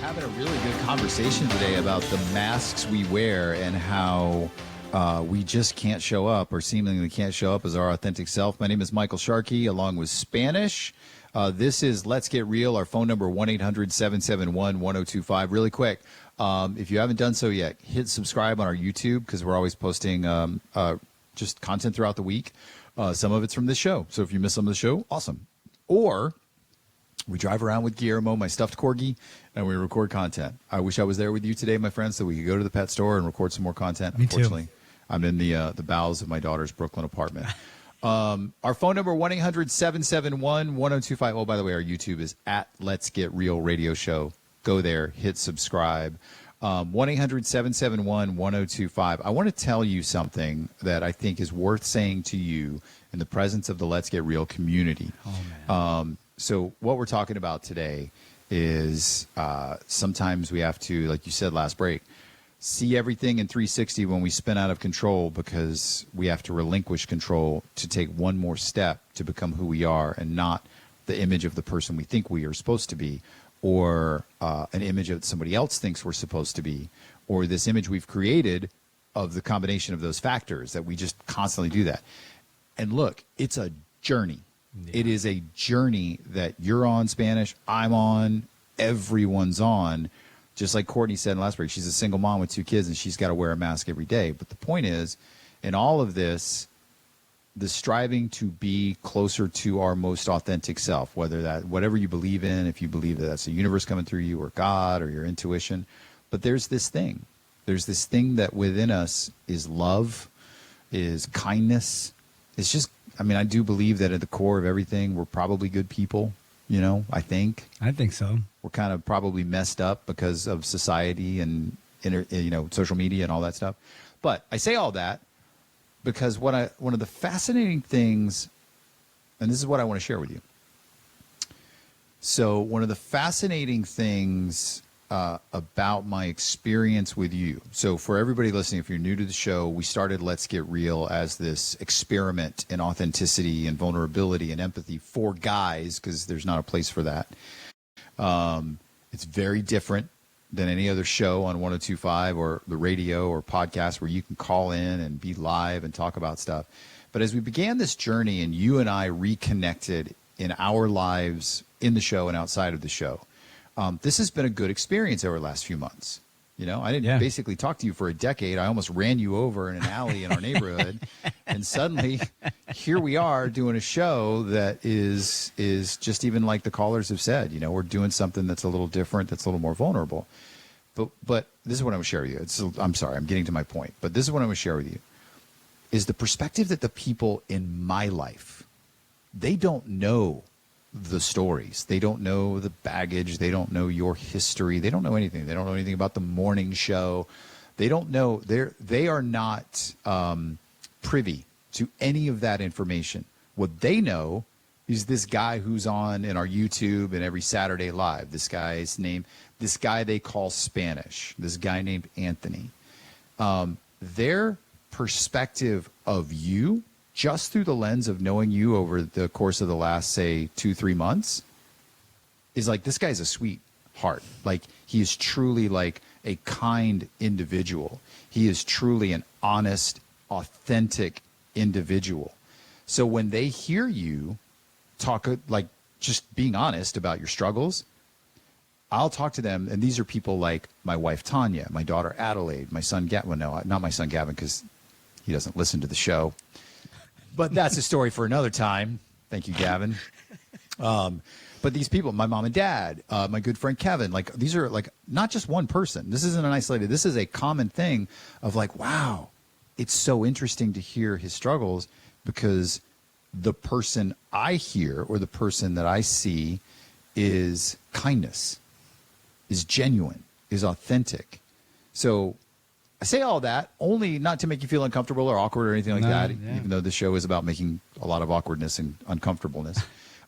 Having a really good conversation today about the masks we wear and how we just can't show up or seemingly can't show up as our authentic self. My name is Michael Sharkey, along with Spanish. This is Let's Get Real. Our phone number, 1-800-771-1025. Really quick, if you haven't done so yet, hit subscribe on our YouTube because we're always posting just content throughout the week. Some of it's from this show. So if you miss some of the show, awesome. Or we drive around with Guillermo, my stuffed corgi, and we record content. I wish I was there with you today, my friends, so we could go to the pet store and record some more content. Me Unfortunately, too. I'm in the bowels of my daughter's Brooklyn apartment. Our phone number, 1-800-771-1025. Oh, by the way, our YouTube is at Let's Get Real Radio Show. Go there, hit subscribe. 1-800-771-1025. I want to tell you something that I think is worth saying to you in the presence of the Let's Get Real community. Oh, man. So what we're talking about today is sometimes we have to, like you said last break, see everything in 360 when we spin out of control because we have to relinquish control to take one more step to become who we are and not the image of the person we think we are supposed to be, or an image that somebody else thinks we're supposed to be, or this image we've created of the combination of those factors that we just constantly do that. And look, it's a journey. Yeah. It is a journey that you're on, Spanish, I'm on, everyone's on. Just like Courtney said in last break, she's a single mom with 2 kids and she's got to wear a mask every day. But the point is, in all of this, the striving to be closer to our most authentic self, whatever you believe in, if you believe that that's the universe coming through you or God or your intuition. But there's this thing that within us is love, is kindness. It's just, I do believe that at the core of everything, we're probably good people, I think. I think so. We're kind of probably messed up because of society and, social media and all that stuff. But I say all that because one of the fascinating things, and this is what I want to share with you. So one of the fascinating things about my experience with you. So for everybody listening, if you're new to the show, we started Let's Get Real as this experiment in authenticity and vulnerability and empathy for guys, because there's not a place for that. It's very different than any other show on 102.5 or the radio or podcast where you can call in and be live and talk about stuff. But as we began this journey and you and I reconnected in our lives in the show and outside of the show, this has been a good experience over the last few months. I didn't basically talk to you for a decade. I almost ran you over in an alley in our neighborhood. And suddenly here we are doing a show that is just, even like the callers have said, we're doing something that's a little different, that's a little more vulnerable. But this is what I'm going to share with you. I'm sorry, I'm getting to my point. But this is what I'm going to share with you, is the perspective that the people in my life, they don't know the stories. They don't know the baggage. They don't know your history. They don't know anything. They don't know anything about the morning show. They don't know. They are not privy to any of that information. What they know is this guy who's on in our YouTube and every Saturday live. This guy they call Spanish. This guy named Anthony. Their perspective of you, just through the lens of knowing you over the course of the last, say, 2-3 months, is like, this guy's a sweetheart. Like, he is truly like a kind individual. He is truly an honest, authentic individual. So when they hear you talk, like, just being honest about your struggles, I'll talk to them, and these are people like my wife, Tanya, my daughter, Adelaide, my son, Gavin. Well, no, not my son, Gavin, because he doesn't listen to the show. But that's a story for another time. Thank you, Gavin. But these people, my mom and dad, my good friend Kevin, like, these are like not just one person. This isn't an isolated. This is a common thing of like, wow, it's so interesting to hear his struggles because the person I hear or the person that I see is kindness, is genuine, is authentic. So I say all that only not to make you feel uncomfortable or awkward or anything like that, even though the show is about making a lot of awkwardness and uncomfortableness.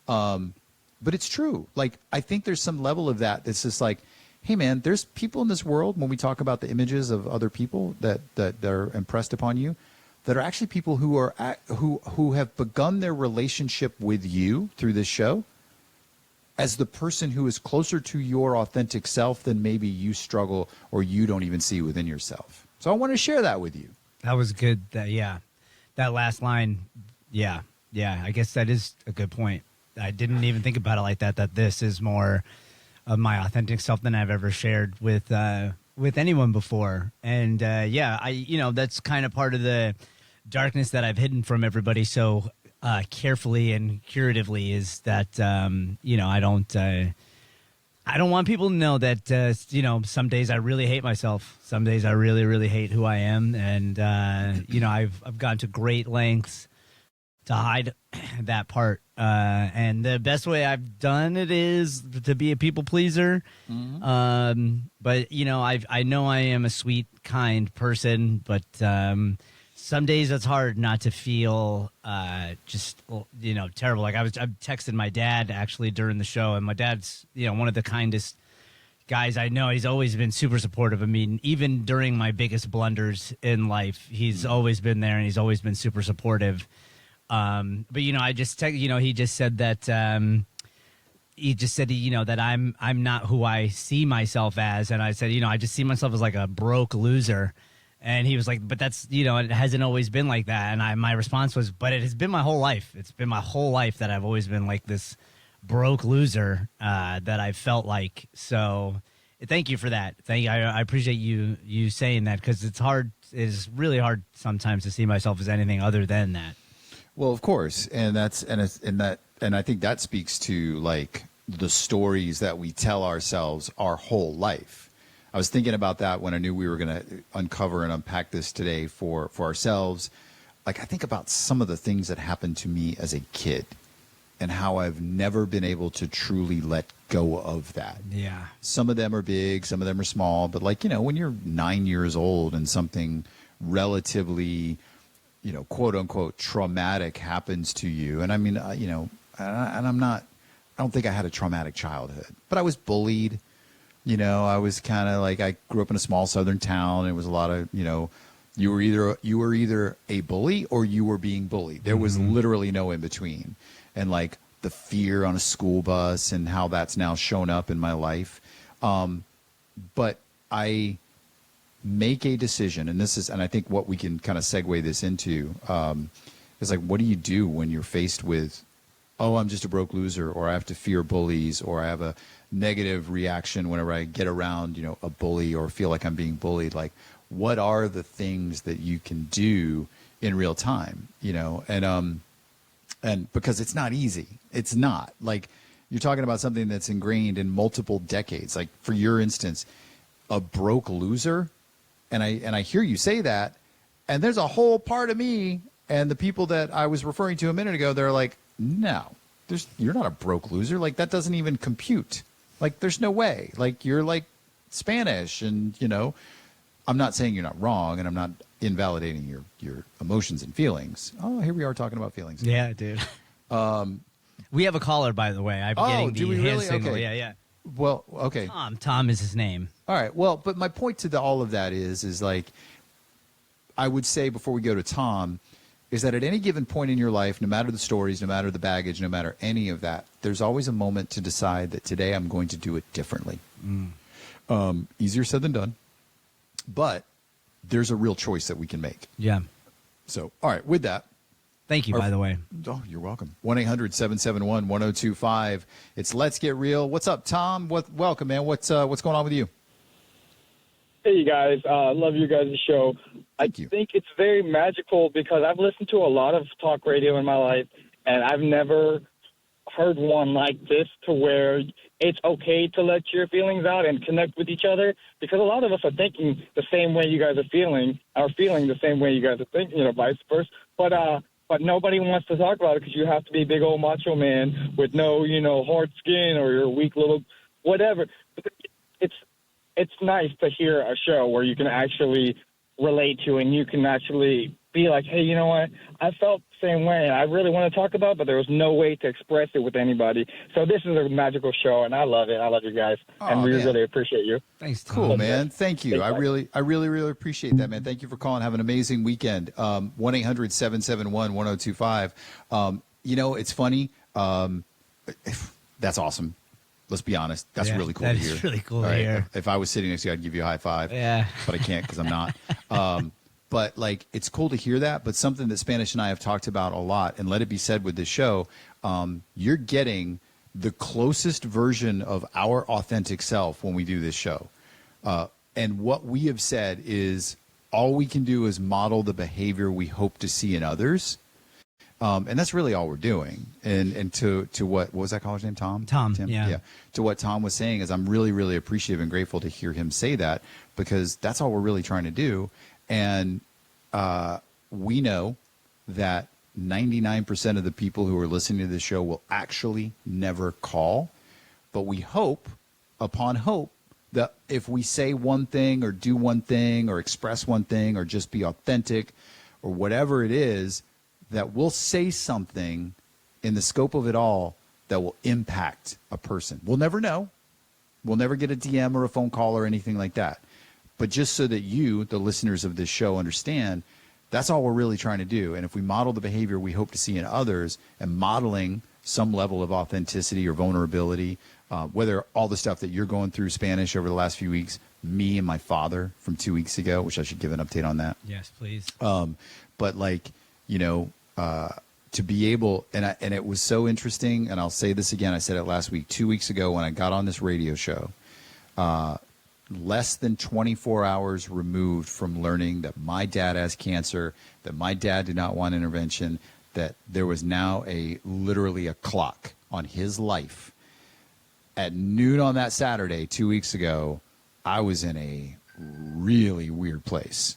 But it's true. Like, I think there's some level of that that's just like, hey, man, there's people in this world, when we talk about the images of other people that are impressed upon you, that are actually people who are who have begun their relationship with you through this show as the person who is closer to your authentic self than maybe you struggle or you don't even see within yourself. So I want to share that with you. That was good. That last line. Yeah. I guess that is a good point. I didn't even think about it like that. That this is more of my authentic self than I've ever shared with anyone before. And that's kind of part of the darkness that I've hidden from everybody so carefully and curatively is that I don't want people to know that some days I really hate myself. Some days I really, really hate who I am, and I've gone to great lengths to hide that part. And the best way I've done it is to be a people pleaser. Mm-hmm. But I know I am a sweet, kind person, but some days it's hard not to feel terrible. Like I texted my dad actually during the show, and my dad's one of the kindest guys I know. He's always been super supportive. I mean, even during my biggest blunders in life, he's always been there, and he's always been super supportive. But I just he just said that that I'm not who I see myself as, and I said I just see myself as like a broke loser. And he was like, but that's, it hasn't always been like that. And my response was, but it has been my whole life. It's been my whole life that I've always been like this broke loser that I felt like. So thank you for that. I appreciate you saying that, because it's hard. It is really hard sometimes to see myself as anything other than that. Well, of course. And I think that speaks to like the stories that we tell ourselves our whole life. I was thinking about that when I knew we were going to uncover and unpack this today for ourselves. Like, I think about some of the things that happened to me as a kid and how I've never been able to truly let go of that. Yeah. Some of them are big, some of them are small, but like, when you're 9 years old and something relatively, quote unquote, traumatic happens to you. And I mean, I don't think I had a traumatic childhood, but I was bullied. I was kind of like, I grew up in a small southern town. And it was a lot of, you were either a bully or you were being bullied. There was literally no in between. And like the fear on a school bus and how that's now shown up in my life. But I make a decision, and I think what we can kind of segue this into is like, what do you do when you're faced with, oh, I'm just a broke loser, or I have to fear bullies, or I have a negative reaction whenever I get around, a bully or feel like I'm being bullied. Like, what are the things that you can do in real time, and because it's not easy. It's not like you're talking about something that's ingrained in multiple decades. Like for your instance, a broke loser. And I hear you say that, and there's a whole part of me and the people that I was referring to a minute ago, they're like, no, you're not a broke loser. Like that doesn't even compute. Like there's no way. Like you're like Spanish, and I'm not saying you're not wrong, and I'm not invalidating your emotions and feelings. Oh, here we are talking about feelings. Yeah, dude. We have a caller, by the way. I'm getting do the we hand really? signal. Okay. Yeah. Well, okay. Tom is his name. All right. Well, but my point to all of that is like, I would say before we go to Tom, is that at any given point in your life, no matter the stories, no matter the baggage, no matter any of that, there's always a moment to decide that today I'm going to do it differently. Easier said than done, but there's a real choice that we can make. Yeah. So, all right, with that. Thank you, by the way. Oh, you're welcome. 1-800-771-1025. It's Let's Get Real. What's up, Tom? Welcome, man. What's going on with you? Hey, you guys. Love you guys' show. Thank you. I think it's very magical because I've listened to a lot of talk radio in my life, and I've never heard one like this to where it's okay to let your feelings out and connect with each other, because a lot of us are thinking the same way you guys are feeling the same way you guys are thinking, vice versa. But nobody wants to talk about it because you have to be a big old macho man with no, hard skin, or you're a weak little whatever. But it's nice to hear a show where you can actually relate to, and you can actually be like, hey, you know what? I felt the same way, and I really want to talk about it, but there was no way to express it with anybody. So this is a magical show, and I love it. I love you guys, and we really appreciate you. Thanks, Tom. Cool, man. Thank you. Thanks, I really appreciate that, man. Thank you for calling. Have an amazing weekend. 1-800-771-1025. It's funny. That's awesome. Let's be honest. That's Yeah, really cool that to is hear. really cool All to right? hear. If I was sitting next to you, I'd give you a high five. Yeah. But I can't because I'm not. But like, it's cool to hear that. But something that Spanish and I have talked about a lot, and let it be said with this show, you're getting the closest version of our authentic self when we do this show. And what we have said is all we can do is model the behavior we hope to see in others. And that's really all we're doing. And to what was that caller's name? Tom? Tom, Tim? yeah. To what Tom was saying is I'm really, really appreciative and grateful to hear him say that, because that's all we're really trying to do. And we know that 99% of the people who are listening to this show will actually never call. But we hope, upon hope, that if we say one thing or do one thing or express one thing or just be authentic or whatever it is, that we'll say something in the scope of it all that will impact a person. We'll never know. We'll never get a DM or a phone call or anything like that. But just so that you, the listeners of this show, understand, that's all we're really trying to do. And if we model the behavior we hope to see in others, and modeling some level of authenticity or vulnerability, whether all the stuff that you're going through, Spanish, over the last few weeks, me and my father from 2 weeks ago, which I should give an update on that. Yes, please. But like, to be able, and it was so interesting, and I'll say this again, I said it last week, 2 weeks ago when I got on this radio show, less than 24 hours removed from learning that my dad has cancer, that my dad did not want intervention, that there was now literally a clock on his life. At noon on that Saturday, 2 weeks ago, I was in a really weird place.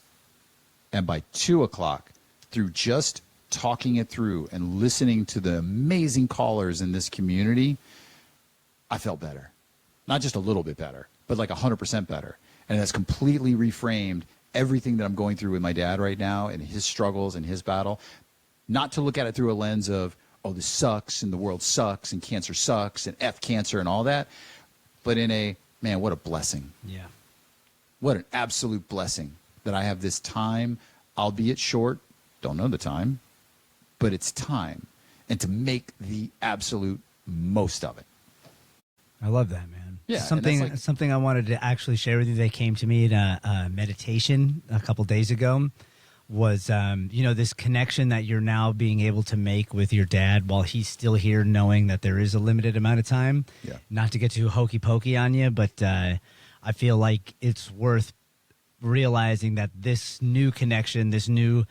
And by 2 o'clock, through just talking it through and listening to the amazing callers in this community, I felt better. Not just a little bit better, but like 100% better. And that's completely reframed everything that I'm going through with my dad right now and his struggles and his battle. Not to look at it through a lens of, oh, this sucks and the world sucks and cancer sucks and F cancer and all that, but in a, man, what a blessing. Yeah. What an absolute blessing that I have this time, albeit short, don't know the time, but it's time, and to make the absolute most of it. I love that, man. Yeah, Something I wanted to actually share with you that came to me in a meditation a couple days ago was, this connection that you're now being able to make with your dad while he's still here, knowing that there is a limited amount of time. Yeah. Not to get too hokey pokey on you, but I feel like it's worth realizing that this new connection, this new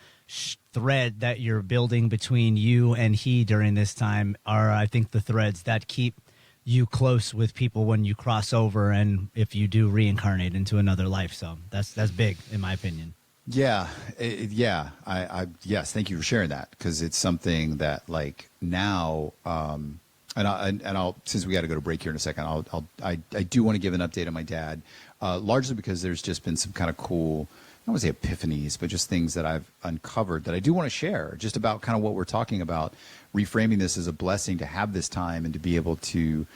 thread that you're building between you and he during this time are, I think, the threads that keep you close with people when you cross over and if you do reincarnate into another life. So that's big, in my opinion. Yeah, yes. Thank you for sharing that, because it's something that like now, and I'll since we got to go to break here in a second, I do want to give an update on my dad, largely because there's just been some kind of cool, I don't want to say epiphanies, but just things that I've uncovered that I do want to share, just about kind of what we're talking about, reframing this as a blessing to have this time and to be able to,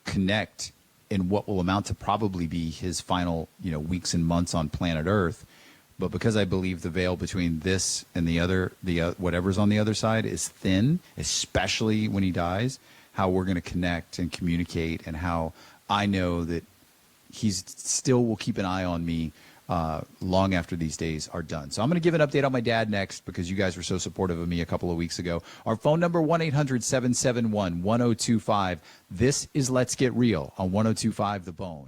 connect in what will amount to probably be his final, weeks and months on planet Earth. But because I believe the veil between this and the whatever's on the other side is thin, especially when he dies, how we're going to connect and communicate, and how I know that he's still will keep an eye on me long after these days are done. So I'm going to give an update on my dad next, because you guys were so supportive of me a couple of weeks ago. Our phone number, 1-800-771-1025. This is Let's Get Real on 102.5 The Bone.